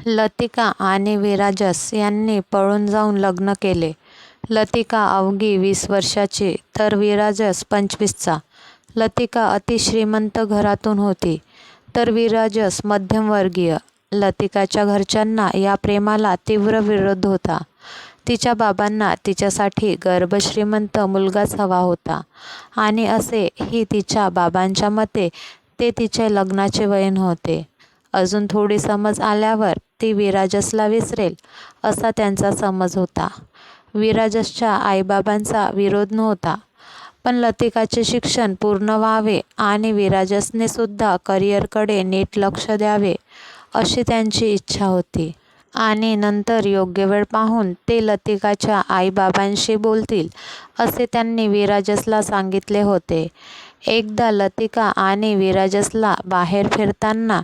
लतिका आणि विराजस यांनी पळून जाऊन लग्न केले. लतिका अवघी 20 वर्षाची तर विराजस 25चा. लतिका अतिश्रीमंत घरातून होती तर विराजस मध्यमवर्गीय. लतिकाच्या घरच्यांना या प्रेमाला तीव्र विरोध होता. तिच्या बाबांना तिच्यासाठी गर्भश्रीमंत मुलगाच हवा होता आणि असे ही तिच्या बाबांच्या मते ते तिचे लग्नाचे वय नव्हते. अजून थोडी समज आल्यावर ती विराजसला विसरेल असा त्यांचा समज होता. विराजसच्या आईबाबांचा विरोध नव्हता, पण लतिकाचे शिक्षण पूर्ण व्हावे आणि विराजसने सुद्धा करिअरकडे नीट लक्ष द्यावे अशी त्यांची इच्छा होती. आणि नंतर योग्य वेळ पाहून ते लतिकाच्या आईबाबांशी बोलतील असे त्यांनी विराजसला सांगितले होते. एकदा लतिका आणि विराजसला बाहेर फिरताना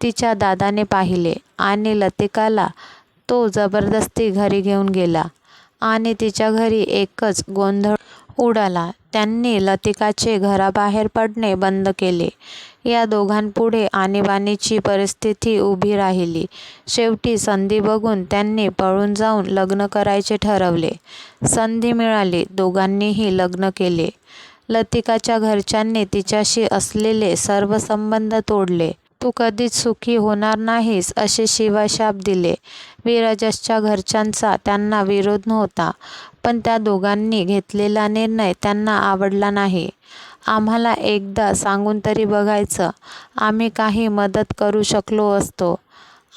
तिच्या दादाने पाहिले आणि लतिकाला तो जबरदस्ती घरी घेऊन गेला आणि तिच्या घरी एकच गोंधळ उडाला. त्यांनी लतिकाचे घराबाहेर पडणे बंद केले. या दोघांपुढे आणीबाणीची परिस्थिती उभी राहिली. शेवटी संधी बघून त्यांनी पळून जाऊन लग्न करायचे ठरवले. संधी मिळाली, दोघांनीही लग्न केले. लतिकाच्या घरच्यांनी तिच्याशी असलेले सर्व संबंध तोडले. तू कधीच सुखी होणार नाहीस असे शिवाशाप दिले. विराजसच्या घरच्यांचा त्यांना विरोध नव्हता, पण त्या दोघांनी घेतलेला निर्णय त्यांना आवडला नाही. आम्हाला एकदा सांगून तरी बघायचं, आम्ही काही मदत करू शकलो असतो.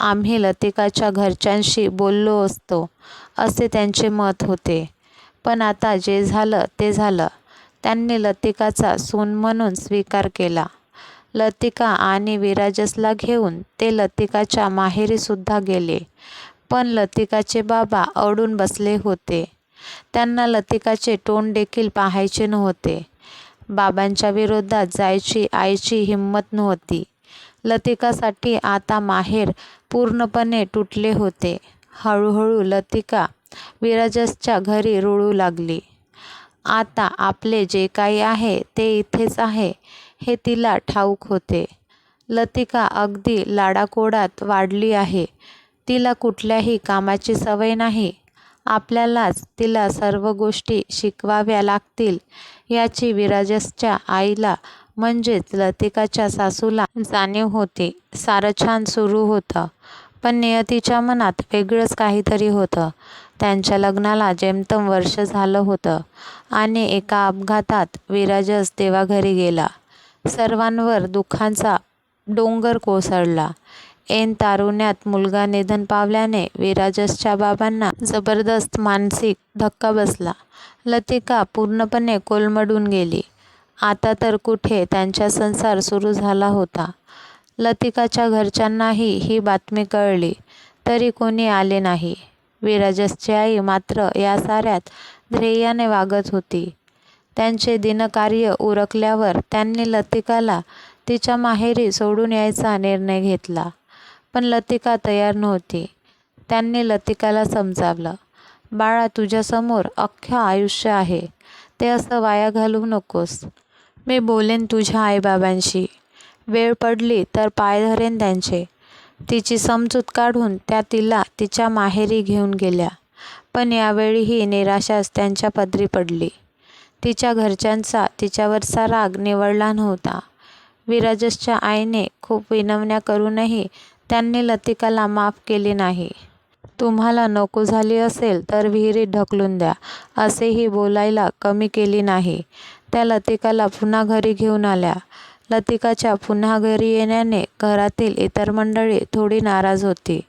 आम्ही लतिकाच्या घरच्यांशी बोललो असतो असे त्यांचे मत होते. पण आता जे झालं ते झालं. त्यांनी लतिकाचा सून म्हणून स्वीकार केला. लतिका आणि विराजसला घेऊन ते लतिकाच्या माहेरी सुद्धा गेले. पण लतिकाचे बाबा अडून बसले होते. त्यांना लतिकाचे तोंड देखील पाहायचे नव्हते. बाबांच्या विरोधात जायची आईची हिंमत नव्हती. लतिकासाठी आता माहेर पूर्णपणे तुटले होते. हळूहळू लतिका विराजसच्या घरी रुळू लागली. आता आपले जे काही आहे ते इथेच आहे हे तिला ठाऊक होते. लतिका अगदी लाडाकोडात वाढली आहे. तिला कुठल्याही कामाची सवय नाही. आपल्यालाच तिला सर्व गोष्टी शिकवाव्या लागतील याची विराजसच्या आईला म्हणजेच लतिकाच्या सासूला जाणीव होती. सारं छान सुरू होतं, पण नियतीच्या मनात वेगळंच काहीतरी होतं. त्यांच्या लग्नाला जेमतेम वर्ष झालं होतं आणि एका अपघातात विराजस देवाघरी गेला. सर्वांवर दुःखाचा डोंगर कोसळला. ऐन तारुण्यात मुलगा निधन पावल्याने विराजसच्या बाबांना जबरदस्त मानसिक धक्का बसला. लतिका पूर्णपणे कोलमडून गेली. आता तर कुठे त्यांचा संसार सुरू झाला होता. लतिकाच्या घरच्यांनाही ही बातमी कळली, तरी कोणी आले नाही. विराजसची आई मात्र या साऱ्यात ध्येयाने वागत होती. त्यांचे दिनकार्य उरकल्यावर त्यांनी लतिकाला तिच्या माहेरी सोडून यायचा निर्णय घेतला. पण लतिका तयार नव्हती. त्यांनी लतिकाला समजावलं, बाळा, तुझ्यासमोर अख्खं आयुष्य आहे. ते असं वाया घालवू नकोस. मी बोलेन तुझ्या आईबाबांशी. वेळ पडली तर पाय धरेन त्यांचे. तिची समजूत काढून त्या तिला तिच्या माहेरी घेऊन गेल्या. पण यावेळीही निराशाच त्यांच्या पदरी पडली. तिच्या घरच्यांचा तिच्यावरचा राग निवळला नव्हता. विराजसच्या आईने खूप विनवण्या करूनही त्यांनी लतिकाला माफ केले नाही. तुम्हाला नको झाली असेल तर विहिरीत ढकलून द्या असेही बोलायला कमी केली नाही. त्या लतिकाला पुन्हा घरी घेऊन आल्या. लतिकाच्या पुन्हा घरी येण्याने घरातील इतर मंडळी थोडी नाराज होती.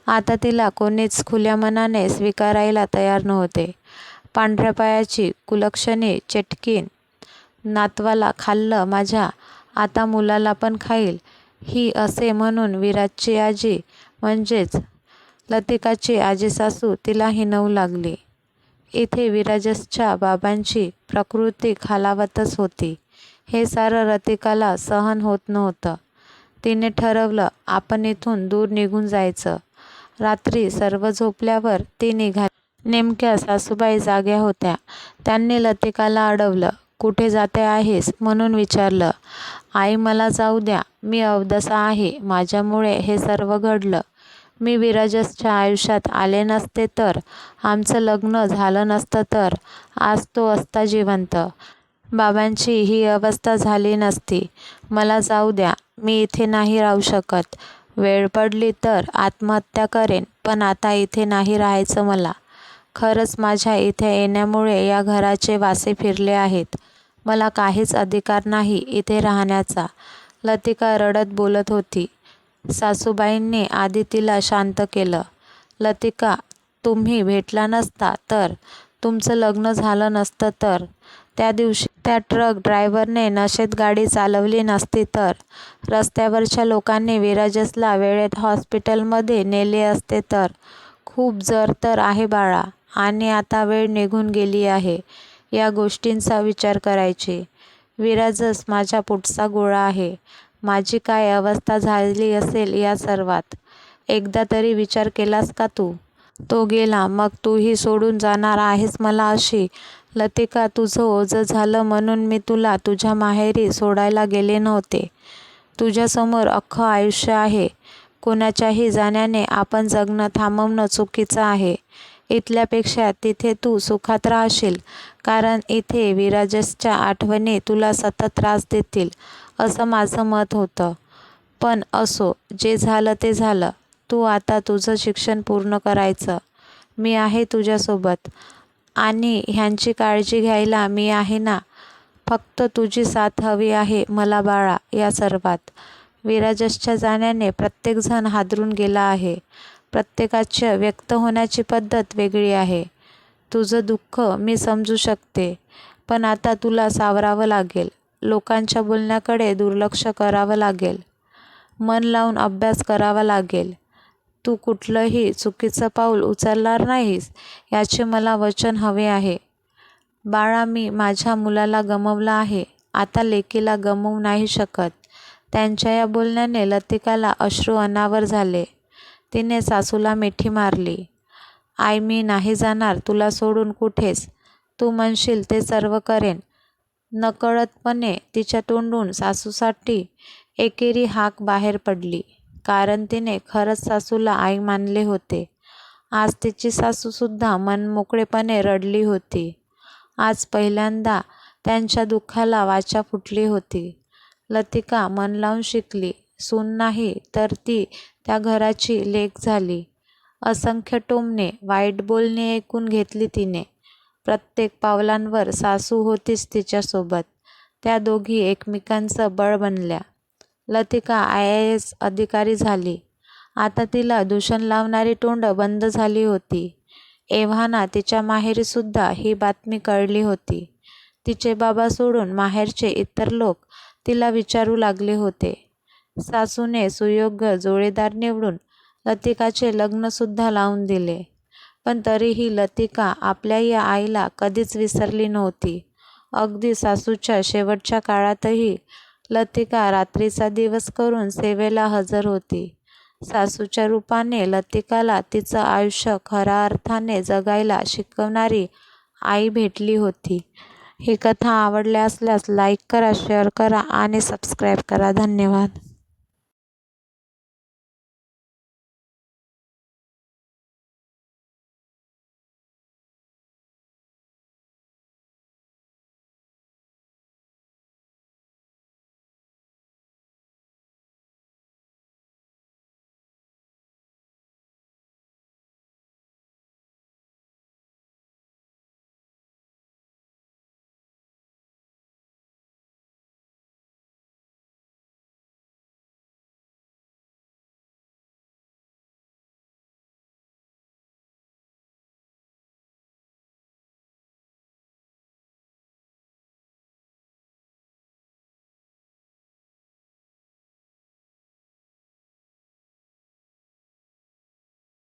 आता तिला कोणीच खुल्या मनाने स्वीकारायला तयार नव्हते. पांढऱ्या पायाची कुलक्षणी चेटकीन नातवाला खाल्लं माझ्या, आता मुलाला पण खाईल ही असे म्हणून विराजची आजी म्हणजेच लतिकाची आजीसासू तिला हिणवू लागली. इथे विराजसच्या बाबांची प्रकृती खालावतच होती. हे सारं लतिकाला सहन होत नव्हतं. तिने ठरवलं, आपण इथून दूर निघून जायचं. रात्री सर्व झोपल्यावर ती निघाली. नेमक्या सासूबाई जाग्या होत्या. त्यांनी लतिकाला अडवलं. कुठे जाते आहेस म्हणून विचारलं. आई, मला जाऊ द्या. मी अवदसा आहे. माझ्यामुळे हे सर्व घडलं. मी विराजसच्या आयुष्यात आले नसते तर, आमचं लग्न झालं नसतं तर, आज तो असता जिवंत. बाबांची ही अवस्था झाली नसती. मला जाऊ द्या, मी इथे नाही राहू शकत. वेळ पडली तर आत्महत्या करेन, पण आता इथे नाही राहायचं मला. खरंच माझ्या इथे येण्यामुळे या घराचे वासे फिरले आहेत. मला काहीच अधिकार नाही इथे राहण्याचा. लतिका रडत बोलत होती. सासूबाईंनी आधी तिला शांत केलं. लतिका, तुम्ही भेटला नसता तर, तुमचं लग्न झालं नसतं तर, त्या दिवशी त्या ट्रक ड्रायव्हरने नशेत गाडी चालवली नसती तर, रस्त्यावरच्या लोकांनी विराजसला वेळेत हॉस्पिटलमध्ये नेले असते तर, खूप जर तर आहे बाळा. आणि आता वेळ निघून गेली आहे या गोष्टींचा विचार करायची. विराजस माझ्या पुढचा गोळा आहे. माझी काय अवस्था झाली असेल या सर्वात. एकदा तरी विचार केलास का तू? तो गेला मग तूही सोडून जाणार आहेस मला अशी? लतिका, तुझं ओझं झालं म्हणून मी तुला तुझ्या माहेरी सोडायला गेले नव्हते. तुझ्यासमोर अख्खं आयुष्य आहे. कोणाच्याही जाण्याने आपण जगणं थांबवणं चुकीचं आहे. इथल्यापेक्षा तिथे तू सुखात राहशील, कारण इथे विराजसच्या आठवणी तुला सतत त्रास देतील, असं माझं मत होतं. पण असो, जे झालं ते झालं. तू आता तुझं शिक्षण पूर्ण करायचं. मी आहे तुझ्यासोबत. आणि ह्यांची काळजी घ्यायला मी आहे ना. फक्त तुझी साथ हवी आहे मला बाळा या सर्वात. विराजसच्या जाण्याने प्रत्येकजण हादरून गेला आहे. प्रत्येकाची व्यक्त होण्याची पद्धत वेगळी आहे. तुझं दुःख मी समजू शकते, पण आता तुला सावरावं लागेल. लोकांच्या बोलण्याकडे दुर्लक्ष करावं लागेल. मन लावून अभ्यास करावा लागेल. तू कुठलंही चुकीचं पाऊल उचलणार नाहीस याचे मला वचन हवे आहे. बाळा, मी माझ्या मुलाला गमावलं आहे. आता लेकीला गमावू नाही शकत. त्यांच्या या बोलण्याने लतिकाला अश्रू अनावर झाले. तिने सासूला मिठी मारली. आई, मी नाही जाणार तुला सोडून कुठेच. तू म्हणशील ते सर्व करेन. नकळतपणे तिच्या तोंडून सासूसाठी एकेरी हाक बाहेर पडली, कारण तिने खरंच सासूला आई मानले होते. आज तिची सासूसुद्धा मनमोकळेपणे रडली होती. आज पहिल्यांदा त्यांच्या दुःखाला वाचा फुटली होती. लतिका मन लावून शिकली. सून नाही तर ती त्या घराची लेक झाली. असंख्य टोमणे, वाईट बोलणी ऐकून घेतली तिने. प्रत्येक पावलांवर सासू होतीच तिच्यासोबत. त्या दोघी एकमेकांचं बळ बनल्या. लतिका IAS अधिकारी झाली. आता तिला दूषण लावणारी तोंडं बंद झाली होती. एव्हाना तिच्या माहेरीसुद्धा ही बातमी कळली होती. तिचे बाबा सोडून माहेरचे इतर लोक तिला विचारू लागले होते. सासूने सुयोग्य जोडीदार निवडून लतिकाचे लग्नसुद्धा लावून दिले. पण तरीही लतिका आपल्या या आईला कधीच विसरली नव्हती. अगदी सासूच्या शेवटच्या काळातही लतिका रात्रीचा दिवस करून सेवेला हजर होती. सासूच्या रूपाने लतिकाला तिचं आयुष्य खऱ्या अर्थाने जगायला शिकवणारी आई भेटली होती. ही कथा आवडली असल्यास लाईक करा, शेअर करा आणि सबस्क्राईब करा. धन्यवाद.